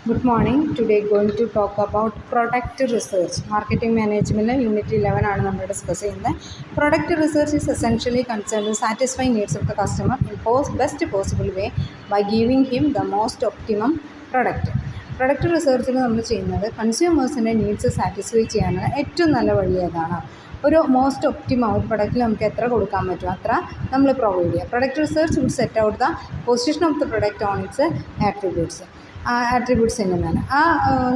Good morning. Today going to talk about product research. Marketing management unit 11 ആണ് നമ്മൾ discuss ചെയ്യുന്നത്. Product research is essentially concerned with satisfying needs of the customer in best possible way by giving him the most optimum product. Product റിസർച്ചിൽ നമ്മൾ ചെയ്യുന്നത് കൺസ്യൂമേഴ്സിൻ്റെ needs satisfy ചെയ്യാനുള്ള ഏറ്റവും നല്ല വഴി ഏതാണ്, ഒരു മോസ്റ്റ് ഒപ്റ്റിമം ഒരു പ്രൊഡക്റ്റിൽ നമുക്ക് എത്ര കൊടുക്കാൻ പറ്റും അത്ര നമ്മൾ പ്രൊവൈഡ് ചെയ്യുക. Product research would set out the position of the product on its attributes എങ്ങനെയാണ്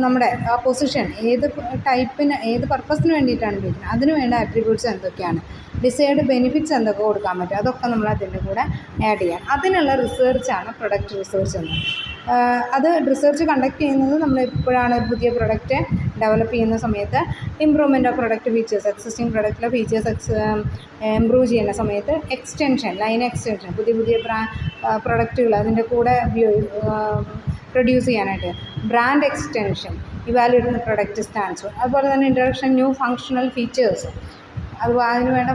നമ്മുടെ ആ പൊസിഷൻ ഏത് ടൈപ്പിന് ഏത് പർപ്പസിന് വേണ്ടിയിട്ടാണ് ഉപയോഗിക്കുന്നത്, അതിന് വേണ്ട ആട്രിബ്യൂട്ട്സ് എന്തൊക്കെയാണ്, ഡിസൈഡ് ബെനിഫിറ്റ്സ് എന്തൊക്കെ കൊടുക്കാൻ പറ്റും, അതൊക്കെ നമ്മൾ അതിൻ്റെ കൂടെ ആഡ് ചെയ്യാം. അതിനുള്ള റിസർച്ചാണ് പ്രൊഡക്റ്റ് റിസർച്ച് എന്ന്. അത് റിസർച്ച് കണ്ടക്ട് ചെയ്യുന്നത് നമ്മൾ എപ്പോഴാണ് പുതിയ പ്രൊഡക്റ്റ് ഡെവലപ്പ് ചെയ്യുന്ന സമയത്ത്, improvement of product features, existing പ്രൊഡക്റ്റിലെ ഫീച്ചേഴ്സ് ഇമ്പ്രൂവ് ചെയ്യുന്ന സമയത്ത്, ലൈൻ എക്സ്റ്റൻഷൻ, പുതിയ പ്രൊഡക്റ്റുകൾ അതിൻ്റെ കൂടെ പ്രൊഡ്യൂസ് ചെയ്യാനായിട്ട്, brand extension, evaluate the product stands, അതുപോലെ തന്നെ ഇൻട്രൊഡക്ഷൻ ന്യൂ ഫങ്ഷണൽ ഫീച്ചേഴ്സ്, അതിന് വേണ്ട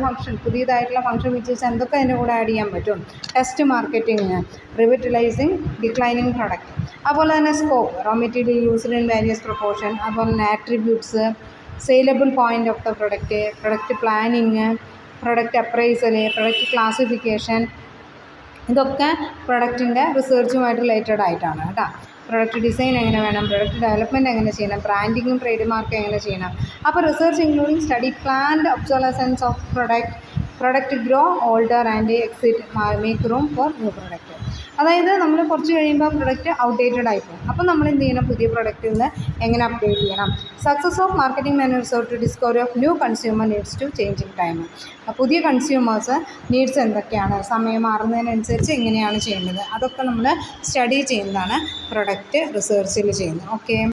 പുതിയതായിട്ടുള്ള ഫങ്ഷൻ ഫീച്ചേഴ്സ് എന്തൊക്കെ അതിൻ്റെ കൂടെ ആഡ് ചെയ്യാൻ പറ്റും, test marketing, revitalising declining product, അതുപോലെ തന്നെ scope, raw material used in various proportion, അതുപോലെ തന്നെ attributes, saleable point of the product planning, product appraisal, product classification, ഇതൊക്കെ പ്രൊഡക്റ്റിൻ്റെ റിസർച്ചുമായിട്ട് റിലേറ്റഡ് ആയിട്ടാണ് കേട്ടോ. പ്രൊഡക്റ്റ് ഡിസൈൻ എങ്ങനെ വേണം, പ്രൊഡക്റ്റ് ഡെവലപ്മെൻറ്റ് എങ്ങനെ ചെയ്യണം, ബ്രാൻഡിങ്ങും ട്രേഡ് മാർക്കും എങ്ങനെ ചെയ്യണം. അപ്പോൾ research including study planned obsolescence of product grow older and exit make room for new product. അതായത് നമ്മൾ കുറച്ച് കഴിയുമ്പോൾ പ്രൊഡക്റ്റ് ഔട്ട്ഡേറ്റഡ് ആയിപ്പോകും. അപ്പോൾ നമ്മൾ എന്ത് ചെയ്യണം, പുതിയ പ്രൊഡക്റ്റിൽ നിന്ന് എങ്ങനെ അപ്ഡേറ്റ് ചെയ്യണം. Success of marketing manager to discovery of new consumer needs to changing time. പുതിയ കൺസ്യൂമേഴ്സ് നീഡ്സ് എന്തൊക്കെയാണ്, സമയം മാറുന്നതിനനുസരിച്ച് എങ്ങനെയാണ് ചെയ്യേണ്ടത്, അതൊക്കെ നമ്മൾ സ്റ്റഡി ചെയ്യുന്നതാണ് പ്രൊഡക്റ്റ് റിസർച്ചിൽ ചെയ്യുന്നത്. ഓക്കെ.